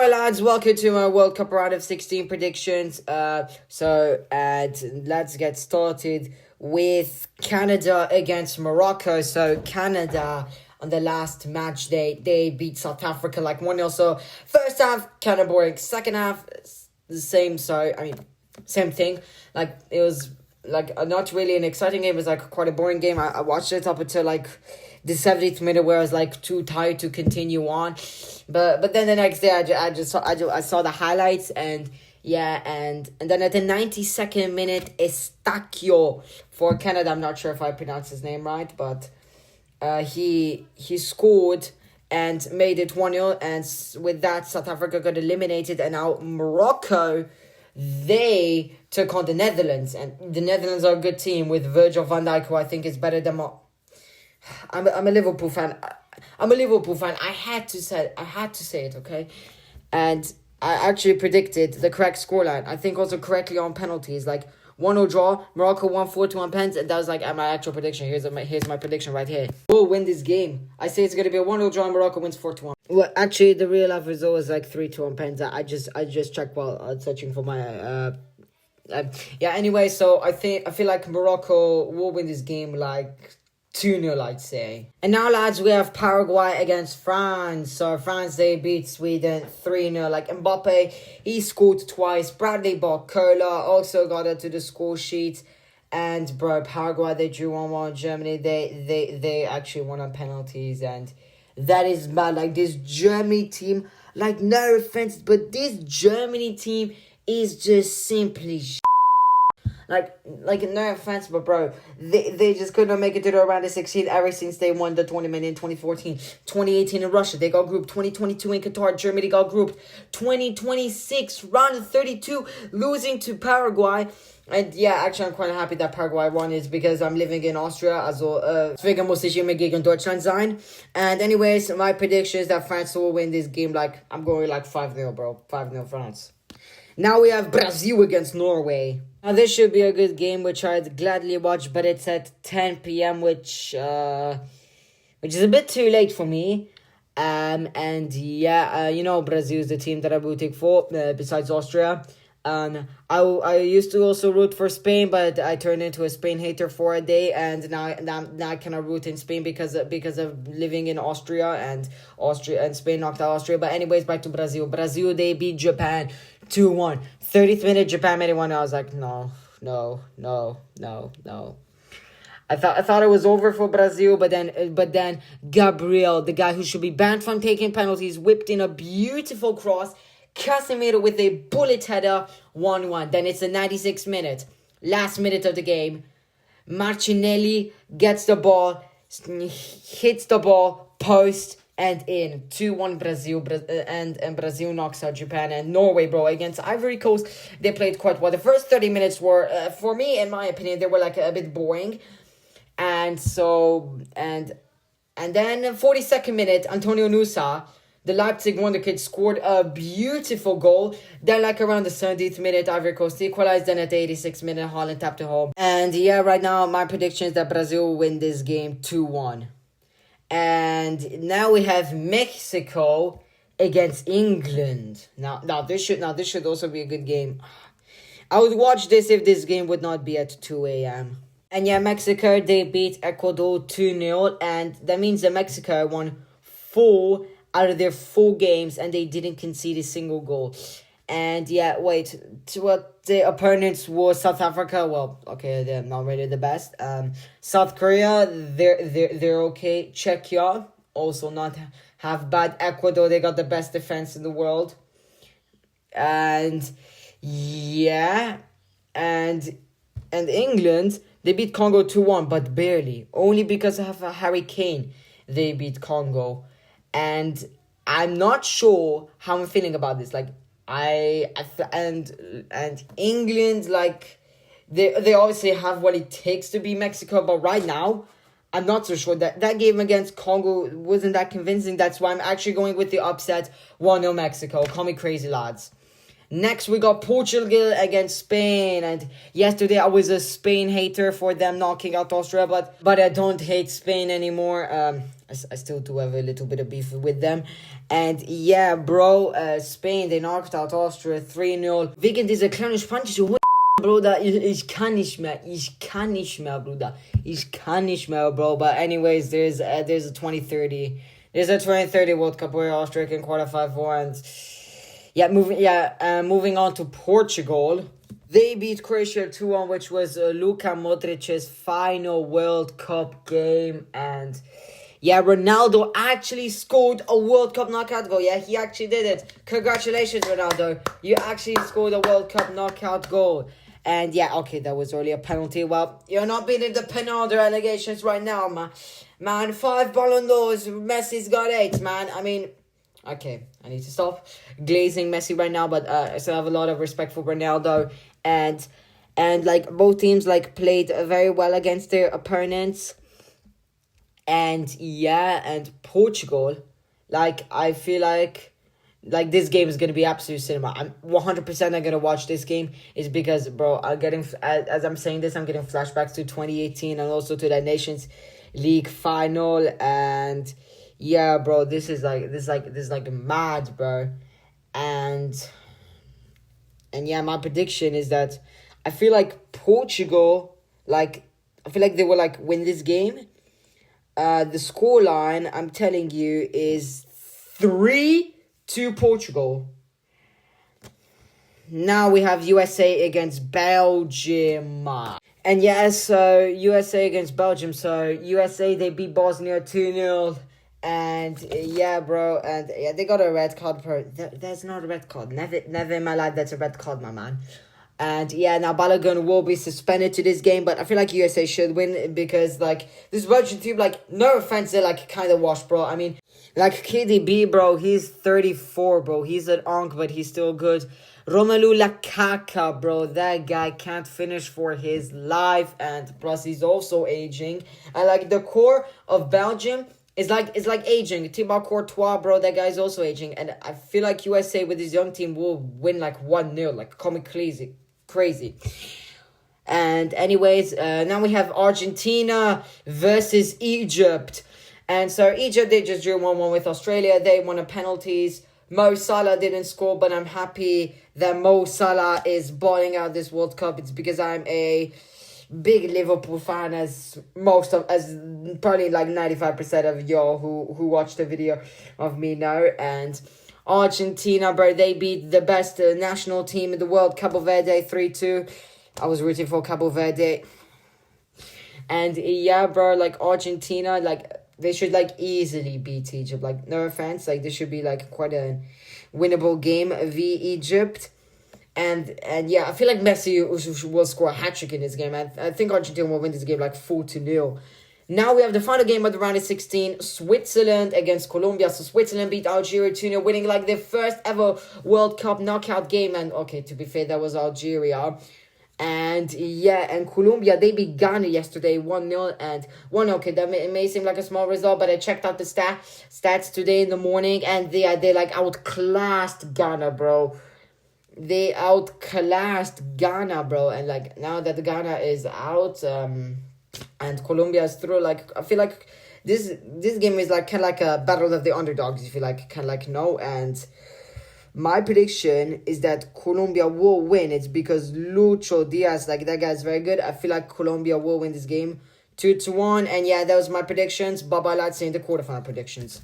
Alright lads, welcome to my World Cup round of 16 predictions. Let's get started with Canada against Morocco. So Canada on the last match day, they beat South Africa like 1-0. So first half, kind of boring. Second half, the same. Same thing. Like it was like not really an exciting game. It was like quite a boring game. I watched it up until like the 70th minute where I was like too tired to continue on. But then the next day I saw the highlights and then at the 92nd minute Estacio for Canada. I'm not sure if I pronounced his name right, but he scored and made it 1-0, and with that South Africa got eliminated, and now Morocco, they took on the Netherlands, and the Netherlands are a good team with Virgil van Dijk, who I think is better than I'm a Liverpool fan. I had to say it, okay? And I actually predicted the correct scoreline. I think also correctly on penalties, like 1-0 draw, Morocco 1-4 on pens, and that was like my actual prediction. Here's my prediction right here. We'll win this game. I say it's gonna be a 1-0 draw, and Morocco wins 4-1. Well, actually, the real life result is like 3-2 on pens. I just checked while searching for my Anyway, so I feel like Morocco will win this game like 2-0, I'd say. And now, lads, we have Paraguay against France. So France, they beat Sweden 3-0. Like Mbappe, he scored twice. Bradley Barcola also got into the score sheet. And bro, Paraguay, they drew 1-1. Germany, they actually won on penalties, and that is bad. Like this Germany team, like no offense, but this Germany team is just simply Like no offense, but bro, they just couldn't make it to the round of 16 ever since they won the tournament in 2014. 2018 in Russia, they got grouped. 2022 in Qatar, Germany got grouped. 2026, round of 32, losing to Paraguay. And yeah, actually, I'm quite happy that Paraguay won, is because I'm living in Austria, also deswegen muss ich immer gegen Deutschland sein. And anyways, my prediction is that France will win this game. Like, I'm going like 5-0, bro. 5-0 France. Now we have Brazil against Norway. Now this should be a good game, which I'd gladly watch, but it's at 10 p.m., which is a bit too late for me. Brazil is the team that I'm rooting for, besides Austria. I used to also root for Spain, but I turned into a Spain hater for a day, and now I cannot root in Spain because of living in Austria, and Spain knocked out Austria. But anyways, back to Brazil. Brazil, they beat Japan 2-1. 30th minute, Japan made it 1. I was like, no. I thought it was over for Brazil, but then Gabriel, the guy who should be banned from taking penalties, whipped in a beautiful cross. Casemiro with a bullet header, 1-1. Then it's the 96th minute, last minute of the game. Martinelli gets the ball, hits the ball, post, and in. 2-1 Brazil, and Brazil knocks out Japan. And Norway, bro, against Ivory Coast, they played quite well. The first 30 minutes were, for me, in my opinion, they were like a bit boring. And then 42nd minute, Antonio Nusa, the Leipzig wonder kid, scored a beautiful goal. Then, like around the 70th minute, Ivory Coast equalized. Then at the 86th minute, Holland tapped it home. And yeah, right now, my prediction is that Brazil will win this game 2-1. And now we have Mexico against England. Now this should also be a good game. I would watch this if this game would not be at 2 a.m. And yeah, Mexico, they beat Ecuador 2-0. And that means that Mexico won 4 out of their 4 games, and they didn't concede a single goal. And yeah, what the opponents were South Africa. Well, okay, they're not really the best. South Korea, they're okay. Czechia, also not half bad. Ecuador, they got the best defense in the world. And yeah, and England, they beat Congo 2-1, but barely. Only because of Harry Kane, they beat Congo. And I'm not sure how I'm feeling about this. Like, and England, like, they obviously have what it takes to beat Mexico. But right now, I'm not so sure. That game against Congo wasn't that convincing. That's why I'm actually going with the upset 1-0 Mexico. Call me crazy, lads. Next, we got Portugal against Spain. And yesterday, I was a Spain hater for them knocking out Austria, but I don't hate Spain anymore. I still do have a little bit of beef with them. And yeah, bro, Spain, they knocked out Austria 3-0. Wegen dieser kleinen spanische Bruder, ich kann nicht mehr, Bruder. Ich kann nicht mehr, bro. But anyways, there's a 2030. There's a 2030 World Cup where Austria can qualify for, and moving on to Portugal. They beat Croatia 2-1, which was Luka Modric's final World Cup game. And yeah, Ronaldo actually scored a World Cup knockout goal. Yeah, he actually did it. Congratulations, Ronaldo. You actually scored a World Cup knockout goal. And yeah, okay, that was only a penalty. Well, you're not beating the penalty allegations right now, man. Man, 5 Ballon d'Ors. Messi's got 8, man. I mean, okay, I need to stop glazing Messi right now, but I still have a lot of respect for Ronaldo. And like, both teams, like, played very well against their opponents. And yeah, and Portugal, like, I feel like this game is going to be absolute cinema. I'm 100% not going to watch this game. Is because, bro, as I'm saying this, I'm getting flashbacks to 2018 and also to that Nations League final. And yeah, bro, this is like mad, bro. And yeah, my prediction is that I feel like Portugal, like, I feel like they will, like, win this game. The scoreline, I'm telling you, is 3-2 Portugal. Now we have USA against Belgium. And yeah, so USA against Belgium. So USA, they beat Bosnia 2-0. And yeah, bro. And yeah, they got a red card. There's not a red card. Never in my life that's a red card, my man. And yeah, now Balogun will be suspended to this game, but I feel like USA should win because, like, this Belgian team, like, no offense, they're, like, kind of washed, bro. I mean, like, KDB, bro, he's 34, bro. He's an onk, but he's still good. Romelu Lukaku, bro, that guy can't finish for his life, and plus he's also aging. And, like, the core of Belgium is like aging. Thibaut Courtois, bro, that guy's also aging. And I feel like USA with this young team will win, like, 1-0, like, call me crazy. And anyways, now we have Argentina versus Egypt. And so Egypt, they just drew 1-1 with Australia. They won a penalties. Mo Salah didn't score, but I'm happy that Mo Salah is balling out this World Cup. It's because I'm a big Liverpool fan, as probably like 95% of y'all who watched the video of me know. And Argentina, bro, they beat the best national team in the world, Cabo Verde, 3-2. I was rooting for Cabo Verde. And yeah, bro, like, Argentina, like, they should, like, easily beat Egypt. Like, no offense, like, this should be, like, quite a winnable game via Egypt. And yeah, I feel like Messi will score a hat-trick in this game. I think Argentina will win this game, like, 4-0. Now we have the final game of the round of 16, Switzerland against Colombia. So Switzerland beat Algeria 2-0, winning, like, their first ever World Cup knockout game. And okay, to be fair, that was Algeria. And yeah, and Colombia, they beat Ghana yesterday 1-0. And 1-0, okay, that may seem like a small result, but I checked out the stats today in the morning, and they like outclassed Ghana, bro. They outclassed Ghana, bro. And like, now that Ghana is out, and Colombia is through, like, I feel like this game is like kind of like a battle of the underdogs, if you like, kind of like, no. And my prediction is that Colombia will win. It's because Lucho Diaz, like, that guy's very good. I feel like Colombia will win this game 2-1. And yeah, that was my predictions. Bye-bye, lads, in the quarterfinal predictions.